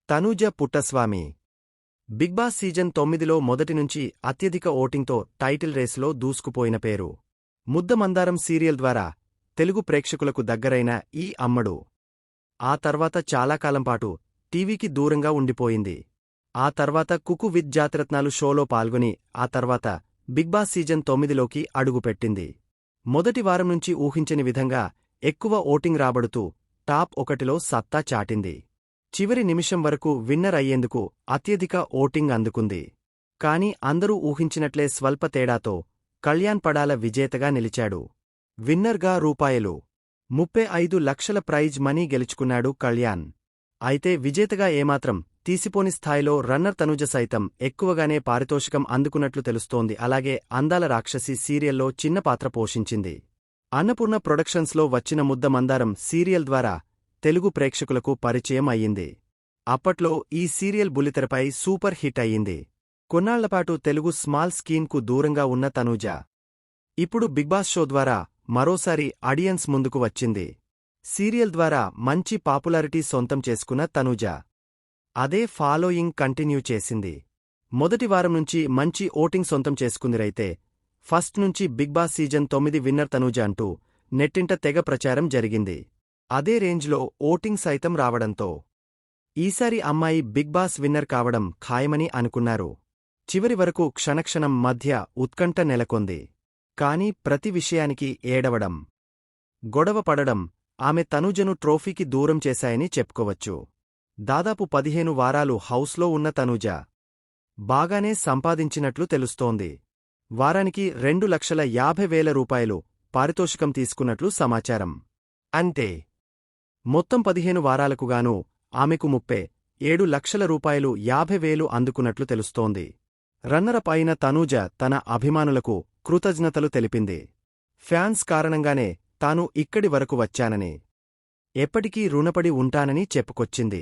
Tanuja Puttaswamy big boss season 9లో మొదటి నుంచి అత్యధిక ఓటింగ్తో టైటిల్ రేసులో దూసుకుపోయిన పేరు. ముద్దమందారం సీరియల్ ద్వారా తెలుగు ప్రేక్షకులకు దగ్గరైన ఈ అమ్మడు ఆ తర్వాత చాలా కాలంపాటు టీవీకి దూరంగా ఉండిపోయింది. ఆ తర్వాత కుకు విత్ జాతిరత్నాలు షోలో పాల్గొని ఆ తర్వాత బిగ్ బాస్ సీజన్ 9లోకి అడుగుపెట్టింది. మొదటి వారం నుంచి ఊహించని విధంగా ఎక్కువ ఓటింగ్ రాబడుతూ టాప్ 1లో సత్తా చాటింది. చివరి నిమిషం వరకు విన్నర్ అయ్యేందుకు అత్యధిక ఓటింగ్ అందుకుంది. కాని అందరూ ఊహించినట్లే స్వల్ప తేడాతో కళ్యాణ్ పడాల విజేతగా నిలిచాడు. విన్నర్గా రూ.35 లక్షల ప్రైజ్ మనీ గెలుచుకున్నాడు కళ్యాణ్. అయితే విజేతగా ఏమాత్రం తీసిపోని స్థాయిలో రన్నర్ తనూజ సైతం ఎక్కువగానే పారితోషికం అందుకున్నట్లు తెలుస్తోంది. అలాగే అందాల రాక్షసి సీరియల్లో చిన్న పాత్ర పోషించింది. అన్నపూర్ణ ప్రొడక్షన్స్లో వచ్చిన ముద్దమందారం సీరియల్ ద్వారా తెలుగు ప్రేక్షకులకు పరిచయం అయ్యింది. అప్పట్లో ఈ సీరియల్ బుల్లితెరపై సూపర్ హిట్ అయ్యింది. కొన్నాళ్లపాటు తెలుగు స్మాల్ స్క్రీన్కు దూరంగా ఉన్న తనూజ ఇప్పుడు బిగ్ బాస్ షో ద్వారా మరోసారి ఆడియన్స్ ముందుకు వచ్చింది. సీరియల్ ద్వారా మంచి పాపులారిటీ సొంతం చేసుకున్న తనూజ అదే ఫాలోయింగ్ కంటిన్యూ చేసింది. మొదటి వారం నుంచి మంచి ఓటింగ్ సొంతం చేసుకుందిరైతే ఫస్ట్ నుంచి Bigg boss season 9 winner Tanuja అంటూ నెట్టింట తెగ ప్రచారం జరిగింది. అదే రేంజ్లో ఓటింగ్ సైతం రావడంతో ఈసారి అమ్మాయి బిగ్ బాస్ విన్నర్ కావడం ఖాయమని అనుకున్నారు. చివరి వరకు క్షణక్షణం మధ్య ఉత్కంఠ నెలకొంది. కాని ప్రతి విషయానికి ఏడవడం, గొడవ పడడం ఆమె తనూజను ట్రోఫీకి దూరం చేశాయని చెప్పుకోవచ్చు. దాదాపు 15 వారాలు హౌస్లో ఉన్న తనూజ బాగానే సంపాదించినట్లు తెలుస్తోంది. వారానికి రూ.2,50,000 పారితోషికం తీసుకున్నట్లు సమాచారం. అంటే మొత్తం 15 వారాలకుగాను ఆమెకు రూ.37 లక్షల 50,000 అందుకున్నట్లు తెలుస్తోంది. రన్నరప్ అయిన తనూజ తన అభిమానులకు కృతజ్ఞతలు తెలిపింది. ఫ్యాన్స్ కారణంగానే తాను ఇక్కడి వరకు వచ్చానని, ఎప్పటికీ రుణపడి ఉంటానని చెప్పుకొచ్చింది.